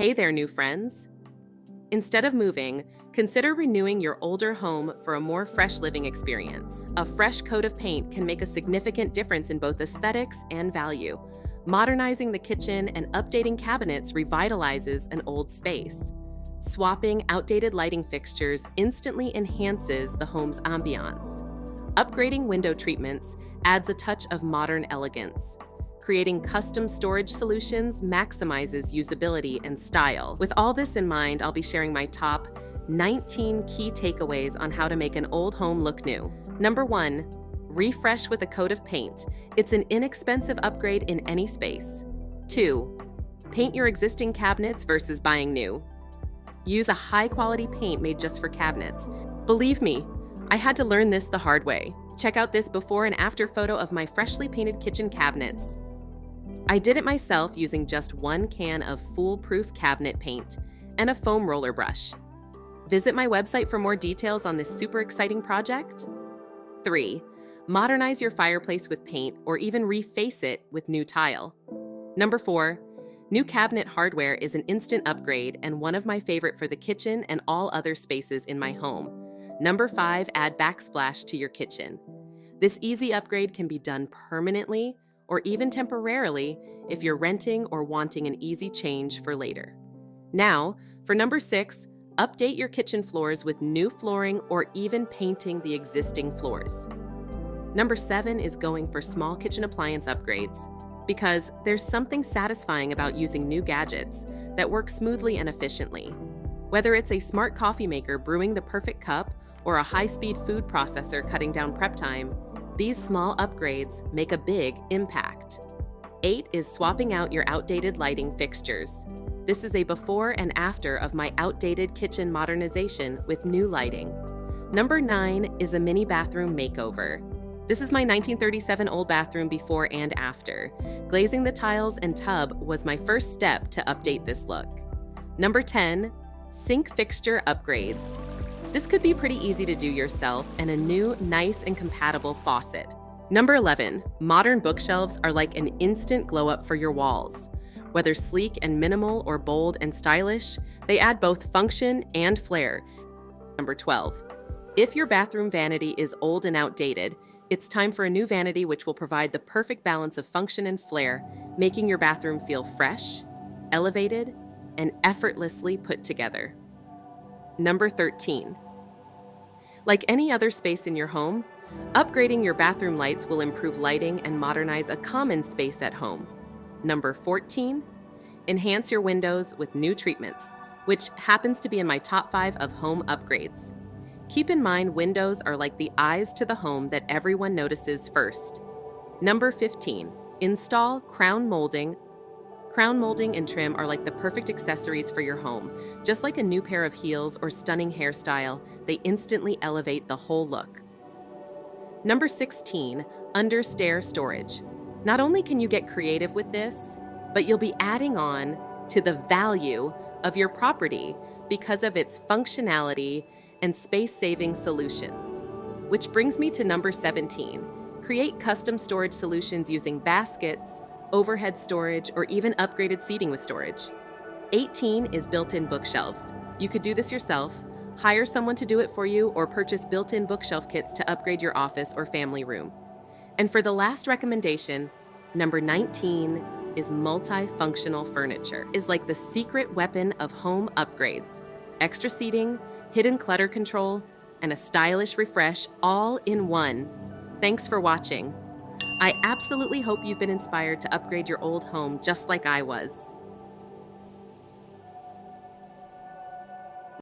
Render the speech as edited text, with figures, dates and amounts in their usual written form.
Hey there, new friends. Instead of moving, consider renewing your older home for a more fresh living experience. A fresh coat of paint can make a significant difference in both aesthetics and value. Modernizing the kitchen and updating cabinets revitalizes an old space. Swapping outdated lighting fixtures instantly enhances the home's ambiance. Upgrading window treatments adds a touch of modern elegance. Creating custom storage solutions maximizes usability and style. With all this in mind, I'll be sharing my top 19 key takeaways on how to make an old home look new. Number 1, refresh with a coat of paint. It's an inexpensive upgrade in any space. 2, paint your existing cabinets versus buying new. Use a high-quality paint made just for cabinets. Believe me, I had to learn this the hard way. Check out this before and after photo of my freshly painted kitchen cabinets. I did it myself using just 1 can of foolproof cabinet paint and a foam roller brush. Visit my website for more details on this super exciting project. 3, modernize your fireplace with paint or even reface it with new tile. Number 4, new cabinet hardware is an instant upgrade and one of my favorite for the kitchen and all other spaces in my home. Number 5, add backsplash to your kitchen. This easy upgrade can be done permanently or even temporarily if you're renting or wanting an easy change for later. Now, for number 6, update your kitchen floors with new flooring or even painting the existing floors. Number 7 is going for small kitchen appliance upgrades because there's something satisfying about using new gadgets that work smoothly and efficiently. Whether it's a smart coffee maker brewing the perfect cup or a high-speed food processor cutting down prep time, these small upgrades make a big impact. 8 is swapping out your outdated lighting fixtures. This is a before and after of my outdated kitchen modernization with new lighting. Number 9 is a mini bathroom makeover. This is my 1937 old bathroom before and after. Glazing the tiles and tub was my first step to update this look. Number 10, sink fixture upgrades. This could be pretty easy to do yourself and a new, nice and compatible faucet. Number 11, modern bookshelves are like an instant glow up for your walls. Whether sleek and minimal or bold and stylish, they add both function and flair. Number 12, if your bathroom vanity is old and outdated, it's time for a new vanity which will provide the perfect balance of function and flair, making your bathroom feel fresh, elevated, and effortlessly put together. Number 13. Like any other space in your home, upgrading your bathroom lights will improve lighting and modernize a common space at home. Number 14. Enhance your windows with new treatments, which happens to be in my top 5 of home upgrades. Keep in mind windows are like the eyes to the home that everyone notices first. Number 15. Install crown molding. Crown molding and trim are like the perfect accessories for your home. Just like a new pair of heels or stunning hairstyle, they instantly elevate the whole look. Number 16, under stair storage. Not only can you get creative with this, but you'll be adding on to the value of your property because of its functionality and space-saving solutions. Which brings me to number 17, create custom storage solutions using baskets, overhead storage, or even upgraded seating with storage. 18 is built-in bookshelves. You could do this yourself, hire someone to do it for you, or purchase built-in bookshelf kits to upgrade your office or family room. And for the last recommendation, number 19 is multifunctional furniture. Is like the secret weapon of home upgrades. Extra seating, hidden clutter control, and a stylish refresh all in one. Thanks for watching. I absolutely hope you've been inspired to upgrade your old home just like I was.